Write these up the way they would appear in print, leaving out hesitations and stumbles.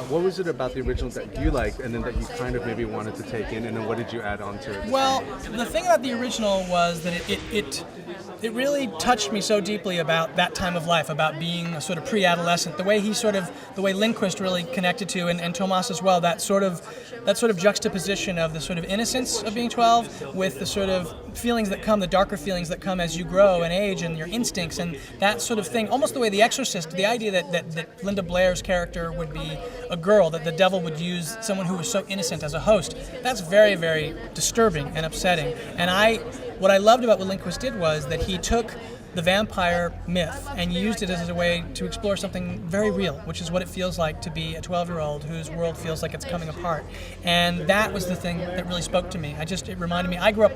What was it about the original that you liked, and then that you kind of maybe wanted to take in, and then what did you add on to it? Well, the thing about the original was that it really touched me so deeply about that time of life, about being a sort of pre-adolescent. The way Lindquist really connected to, and Tomas as well, that sort of juxtaposition of the sort of innocence of being 12 with the sort of feelings that come, the darker feelings that come as you grow and age, and your instincts and that sort of thing. Almost the way The Exorcist, the idea that Linda Blair's character would be a girl, that the devil would use someone who was so innocent as a host. That's very, very disturbing and upsetting. And what I loved about what Lindquist did was that he took the vampire myth and used it as a way to explore something very real, which is what it feels like to be a 12-year-old whose world feels like it's coming apart. And that was the thing that really spoke to me. It reminded me, he grew up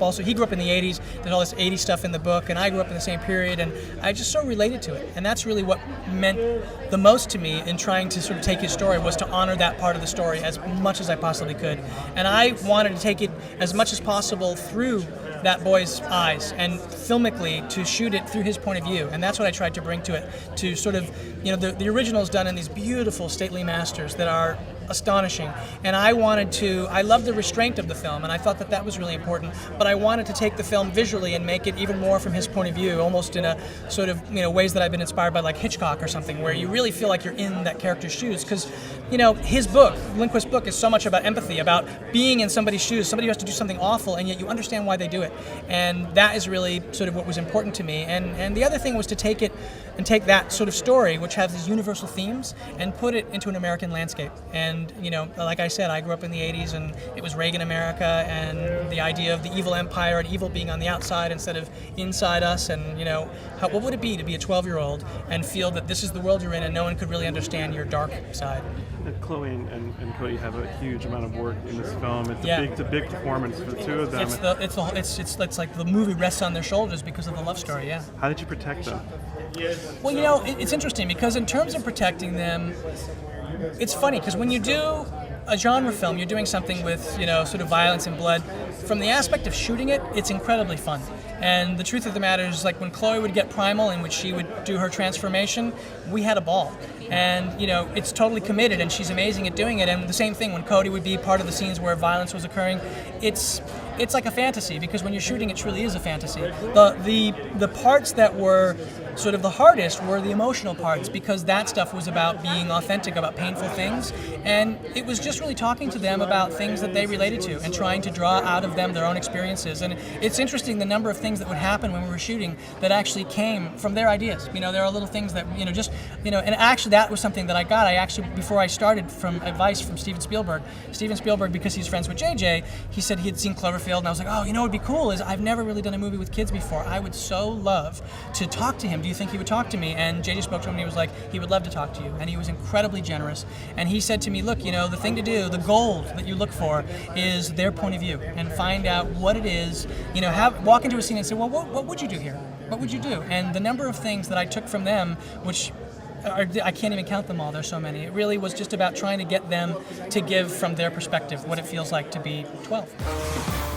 in the 80s, there's all this 80s stuff in the book, and I grew up in the same period, and I just so related to it. And that's really what meant the most to me in trying to sort of take his story, was to honor that part of the story as much as I possibly could. And I wanted to take it as much as possible through that boy's eyes, and filmically to shoot it through his point of view. And that's what I tried to bring to it, to sort of, the original is done in these beautiful stately masters that are astonishing. And I loved the restraint of the film, and I thought that was really important, but I wanted to take the film visually and make it even more from his point of view, almost in a sort of, ways that I've been inspired by, like Hitchcock or something, where you really feel like you're in that character's shoes. Because, his book, Lindquist's book, is so much about empathy, about being in somebody's shoes, somebody who has to do something awful, and yet you understand why they do it. And that is really sort of what was important to me. And the other thing was to take that sort of story, which has these universal themes, and put it into an American landscape. And, like I said, I grew up in the 80s, and it was Reagan America, and the idea of the evil empire and evil being on the outside instead of inside us. And, what would it be to be a 12-year-old and feel that this is the world you're in and no one could really understand your dark side? Chloe and Cody have a huge amount of work in this film. It's a big performance for the two of them. It's like the movie rests on their shoulders because of the love story. Yeah. How did you protect them? Well, it's interesting because in terms of protecting them, it's funny because when you do a genre film, you're doing something with, sort of violence and blood. From the aspect of shooting it, it's incredibly fun. And the truth of the matter is, like, when Chloe would get primal and when she would do her transformation, we had a ball. And, it's totally committed, and she's amazing at doing it. And the same thing when Cody would be part of the scenes where violence was occurring. It's like a fantasy, because when you're shooting, it truly is a fantasy. The parts that were sort of the hardest were the emotional parts, because that stuff was about being authentic, about painful things, and it was just really talking to them about things that they related to and trying to draw out of them their own experiences. And it's interesting the number of things that would happen when we were shooting that actually came from their ideas. There are little things that, and actually that was something that I got. Before I started, from advice from Steven Spielberg, because he's friends with JJ, he said he had seen Cloverfield, and I was like, what would be cool is I've never really done a movie with kids before. I would so love to talk to him. Do you think he would talk to me? And JJ spoke to him and he was like, he would love to talk to you. And he was incredibly generous. And he said to me, look, the thing to do, the gold that you look for is their point of view, and find out what it is, walk into a scene and say, well, what would you do here? What would you do? And the number of things that I took from them, which I can't even count them all, there's so many. It really was just about trying to get them to give from their perspective what it feels like to be 12.